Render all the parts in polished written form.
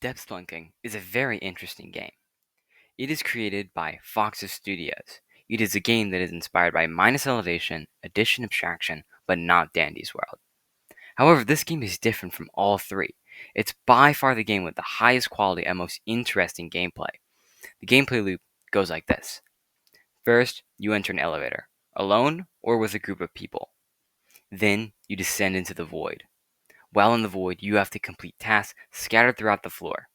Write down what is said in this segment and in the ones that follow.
Spelunking is a very interesting game. It is created by Fox's Studios. It is a game that is inspired by Minus Elevation, Addition Abstraction, but not Dandy's World. However, this game is different from all three. It's by far the game with the highest quality and most interesting gameplay. The gameplay loop goes like this. First, you enter an elevator, alone or with a group of people. Then, you descend into the void. While in the void, you have to complete tasks scattered throughout the floor.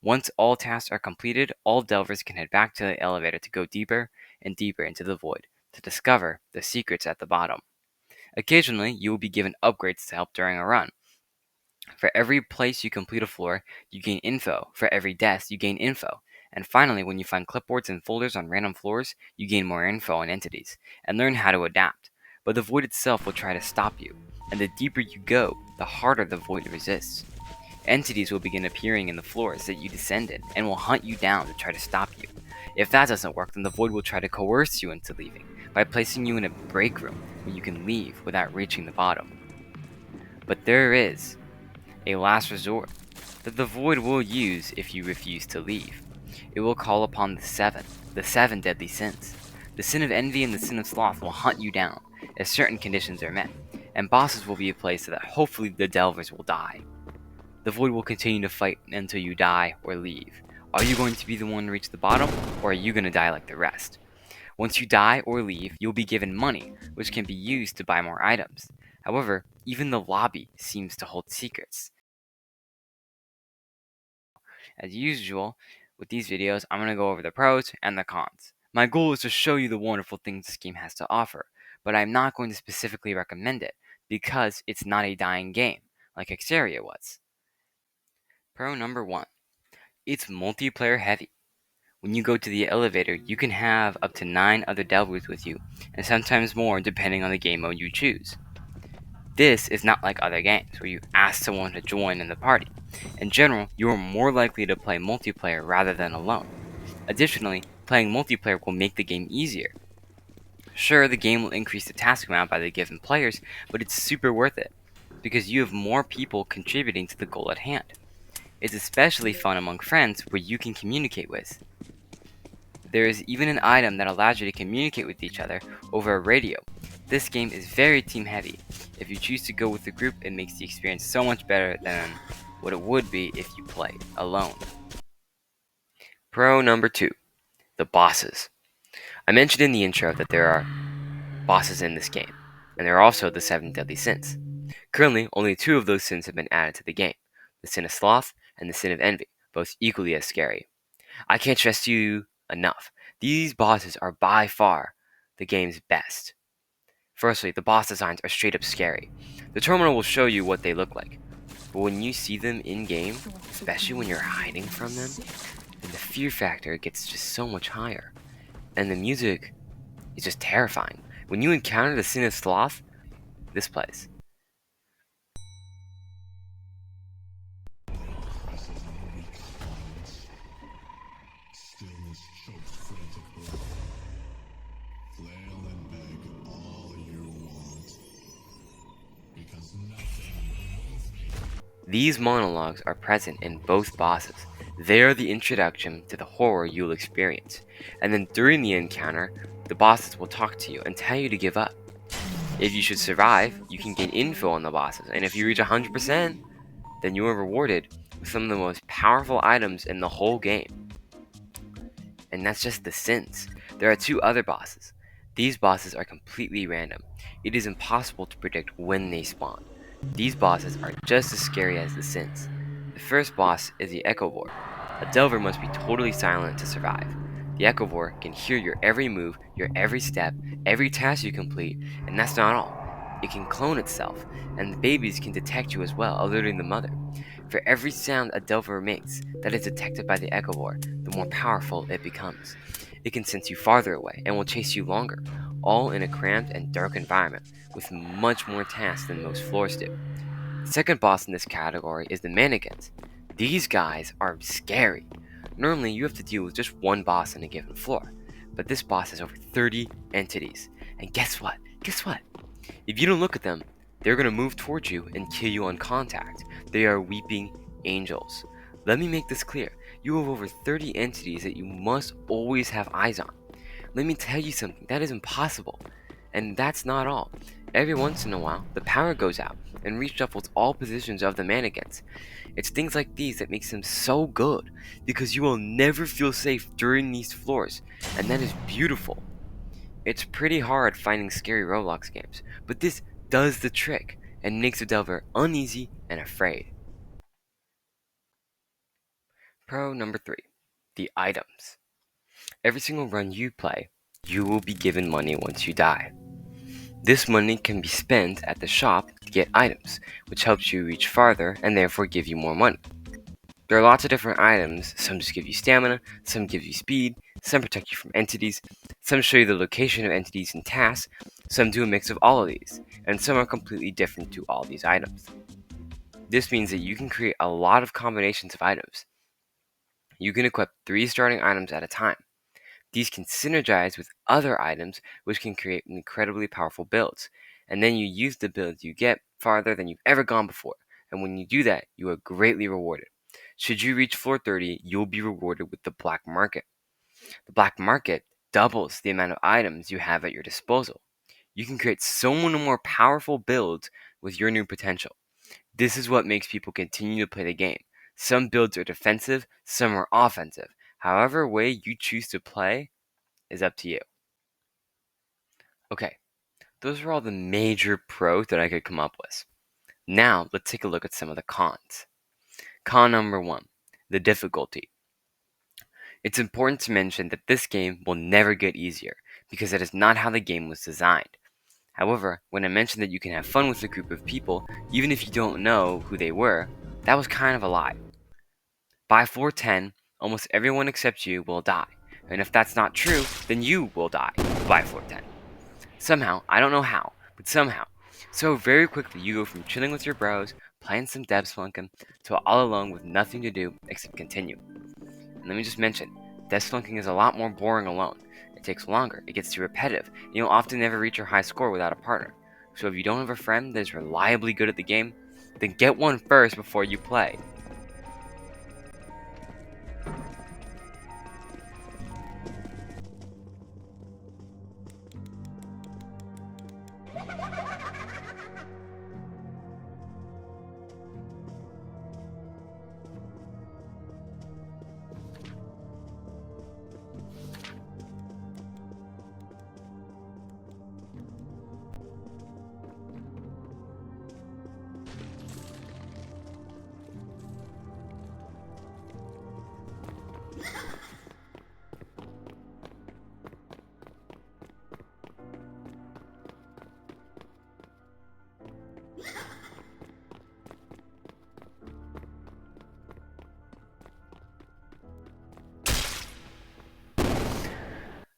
Once all tasks are completed, all delvers can head back to the elevator to go deeper and deeper into the void to discover the secrets at the bottom. Occasionally, you will be given upgrades to help during a run. For every place you complete a floor, you gain info. For every death, you gain info. And finally, when you find clipboards and folders on random floors, you gain more info on entities and learn how to adapt. But the void itself will try to stop you, and the deeper you go, the harder the void resists. Entities will begin appearing in the floors that you descended and will hunt you down to try to stop you. If that doesn't work, then the void will try to coerce you into leaving by placing you in a break room where you can leave without reaching the bottom. But there is a last resort that the void will use if you refuse to leave. It will call upon the seven deadly sins. The sin of envy and the sin of sloth will hunt you down if certain conditions are met, and bosses will be placed so that hopefully the delvers will die. The void will continue to fight until you die or leave. Are you going to be the one to reach the bottom, or are you going to die like the rest? Once you die or leave, you'll be given money, which can be used to buy more items. However, even the lobby seems to hold secrets. As usual, with these videos, I'm going to go over the pros and the cons. My goal is to show you the wonderful things this game has to offer, but I'm not going to specifically recommend it, because it's not a dying game, like Xeria was. Pro number 1. It's multiplayer heavy. When you go to the elevator, you can have up to 9 other delvers with you, and sometimes more depending on the game mode you choose. This is not like other games, where you ask someone to join in the party. In general, you are more likely to play multiplayer rather than alone. Additionally, playing multiplayer will make the game easier. Sure, the game will increase the task amount by the given players, but it's super worth it, because you have more people contributing to the goal at hand. It's especially fun among friends where you can communicate with. There is even an item that allows you to communicate with each other over a radio. This game is very team heavy. If you choose to go with a group, it makes the experience so much better than what it would be if you played alone. Pro number 2. The bosses. I mentioned in the intro that there are bosses in this game, and there are also the 7 deadly sins. Currently, only 2 of those sins have been added to the game, the sin of sloth and the sin of envy, both equally as scary. I can't stress to you enough, these bosses are by far the game's best. Firstly, the boss designs are straight up scary. The terminal will show you what they look like, but when you see them in game, especially when you're hiding from them, then the fear factor gets just so much higher. And the music is just terrifying. When you encounter the sin of sloth, this plays. These monologues are present in both bosses. They are the introduction to the horror you'll experience, and then during the encounter, the bosses will talk to you and tell you to give up. If you should survive, you can gain info on the bosses, and if you reach 100%, then you are rewarded with some of the most powerful items in the whole game. And that's just the sins. There are 2 other bosses. These bosses are completely random. It is impossible to predict when they spawn. These bosses are just as scary as the sins. The first boss is the Echovore. A delver must be totally silent to survive. The Echovore can hear your every move, your every step, every task you complete, and that's not all. It can clone itself, and the babies can detect you as well, alerting the mother. For every sound a delver makes that is detected by the Echovore, the more powerful it becomes. It can sense you farther away and will chase you longer, all in a cramped and dark environment with much more tasks than most floors do. The second boss in this category is the mannequins. These guys are scary. Normally you have to deal with just one boss on a given floor, but this boss has over 30 entities. And guess what? If you don't look at them, they're going to move towards you and kill you on contact. They are weeping angels. Let me make this clear. You have over 30 entities that you must always have eyes on. Let me tell you something, that is impossible. And that's not all. Every once in a while, the power goes out and reshuffles all positions of the mannequins. It's things like these that makes them so good, because you will never feel safe during these floors, and that is beautiful. It's pretty hard finding scary Roblox games, but this does the trick and makes the delver uneasy and afraid. Pro number 3. The items. Every single run you play, you will be given money once you die. This money can be spent at the shop to get items, which helps you reach farther and therefore give you more money. There are lots of different items. Some just give you stamina, some give you speed, some protect you from entities, some show you the location of entities and tasks, some do a mix of all of these, and some are completely different to all these items. This means that you can create a lot of combinations of items. You can equip 3 starting items at a time. These can synergize with other items, which can create incredibly powerful builds. And then you use the builds you get farther than you've ever gone before. And when you do that, you are greatly rewarded. Should you reach floor 30, you'll be rewarded with the black market. The black market doubles the amount of items you have at your disposal. You can create so many more powerful builds with your new potential. This is what makes people continue to play the game. Some builds are defensive, some are offensive. However way you choose to play is up to you. Okay, those are all the major pros that I could come up with. Now, let's take a look at some of the cons. Con number 1, the difficulty. It's important to mention that this game will never get easier, because that is not how the game was designed. However, when I mentioned that you can have fun with a group of people, even if you don't know who they were, that was kind of a lie. By floor 10, almost everyone except you will die, and if that's not true, then you will die by floor 10. Somehow, I don't know how, but somehow. So very quickly you go from chilling with your bros, playing some Spelunking, to all alone with nothing to do except continue. And let me just mention, Spelunking is a lot more boring alone. It takes longer, it gets too repetitive, and you'll often never reach your high score without a partner. So if you don't have a friend that is reliably good at the game, then get one first before you play.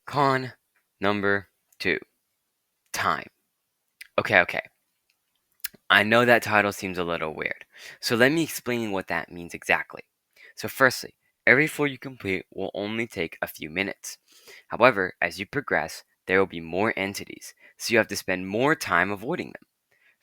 Con number 2. Time. Okay. I know that title seems a little weird, so let me explain what that means exactly. So firstly, every floor you complete will only take a few minutes. However, as you progress, there will be more entities, so you have to spend more time avoiding them.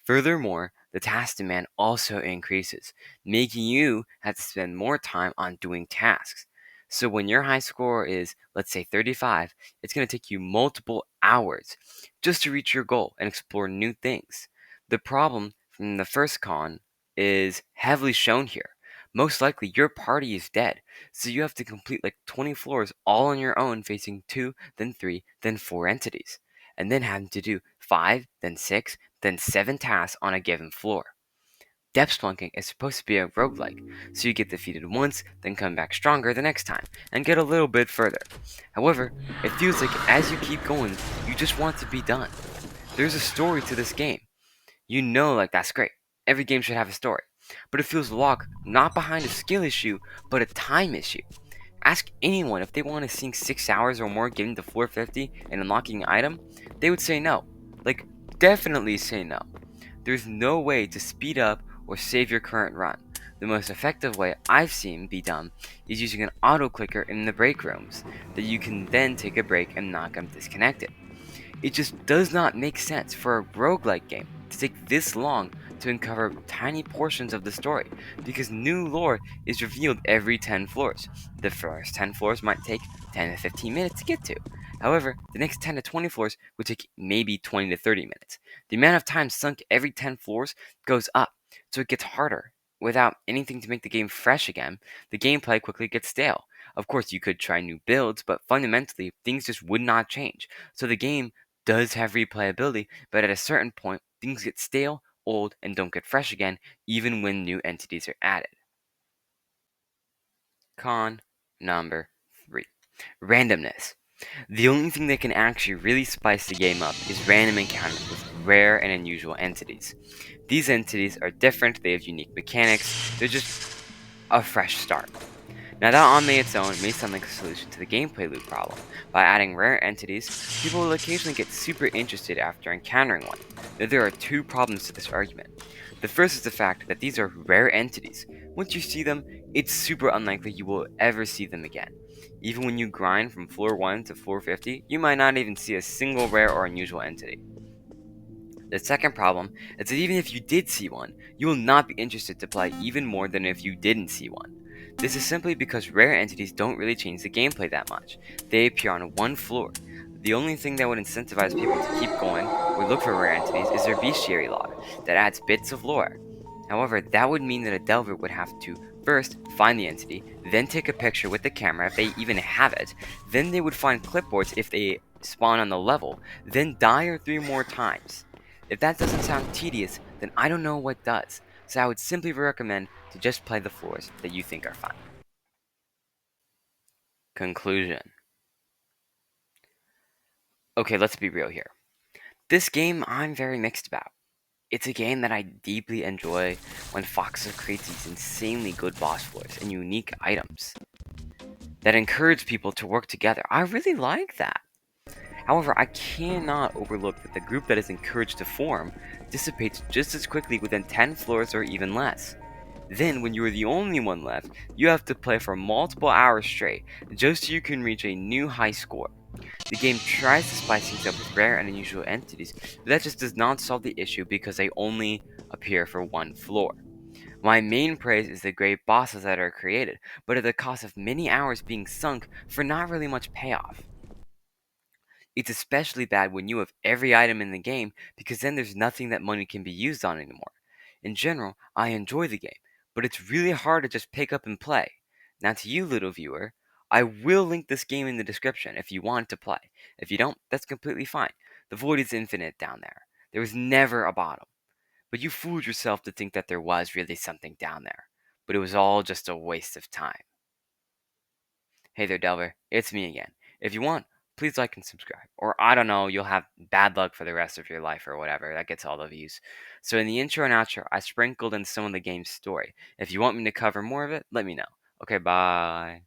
Furthermore, the task demand also increases, making you have to spend more time on doing tasks. So when your high score is, let's say 35, it's going to take you multiple hours just to reach your goal and explore new things. The problem from the first con is heavily shown here. Most likely your party is dead, so you have to complete like 20 floors all on your own, facing 2, then 3, then 4 entities, and then having to do 5, then 6, then 7 tasks on a given floor. Depth Spelunking is supposed to be a roguelike, so you get defeated once, then come back stronger the next time, and get a little bit further. However, it feels like as you keep going, you just want to be done. There's a story to this game. You know, like, that's great. Every game should have a story. But it feels locked not behind a skill issue, but a time issue. Ask anyone if they want to sink 6 hours or more getting to floor 50 and unlocking an item, they would say no. Like, definitely say no. There's no way to speed up or save your current run. The most effective way I've seen be done is using an auto clicker in the break rooms that you can then take a break and not get disconnected. It just does not make sense for a roguelike game to take this long to uncover tiny portions of the story, because new lore is revealed every 10 floors. The first 10 floors might take 10 to 15 minutes to get to. However, the next 10 to 20 floors would take maybe 20 to 30 minutes. The amount of time sunk every 10 floors goes up, so it gets harder. Without anything to make the game fresh again, the gameplay quickly gets stale. Of course, you could try new builds, but fundamentally, things just would not change. So the game does have replayability, but at a certain point, things get stale, old, and don't get fresh again, even when new entities are added. Con number 3. Randomness. The only thing that can actually really spice the game up is random encounters with rare and unusual entities. These entities are different, they have unique mechanics, they're just a fresh start. Now that on its own may sound like a solution to the gameplay loop problem. By adding rare entities, people will occasionally get super interested after encountering one. Now there are two problems to this argument. The first is the fact that these are rare entities. Once you see them, it's super unlikely you will ever see them again. Even when you grind from floor 1 to floor 50, you might not even see a single rare or unusual entity. The second problem is that even if you did see one, you will not be interested to play even more than if you didn't see one. This is simply because rare entities don't really change the gameplay that much. They appear on one floor. The only thing that would incentivize people to keep going or look for rare entities is their bestiary log that adds bits of lore. However, that would mean that a delver would have to first find the entity, then take a picture with the camera if they even have it, then they would find clipboards if they spawn on the level, then die 3 more times. If that doesn't sound tedious, then I don't know what does, so I would simply recommend to just play the floors that you think are fun. Conclusion. Okay, let's be real here. This game I'm very mixed about. It's a game that I deeply enjoy when Foxes creates these insanely good boss floors and unique items that encourage people to work together. I really like that. However, I cannot overlook that the group that is encouraged to form dissipates just as quickly within 10 floors or even less. Then, when you are the only one left, you have to play for multiple hours straight just so you can reach a new high score. The game tries to spice things up with rare and unusual entities, but that just does not solve the issue because they only appear for one floor. My main praise is the great bosses that are created, but at the cost of many hours being sunk for not really much payoff. It's especially bad when you have every item in the game because then there's nothing that money can be used on anymore. In general, I enjoy the game, but it's really hard to just pick up and play. Now to you, little viewer, I will link this game in the description if you want to play. If you don't, that's completely fine. The void is infinite down there. There was never a bottom. But you fooled yourself to think that there was really something down there. But it was all just a waste of time. Hey there, Delver. It's me again. If you want, please like and subscribe. Or I don't know, you'll have bad luck for the rest of your life or whatever. That gets all the views. So in the intro and outro, I sprinkled in some of the game's story. If you want me to cover more of it, let me know. Okay, bye.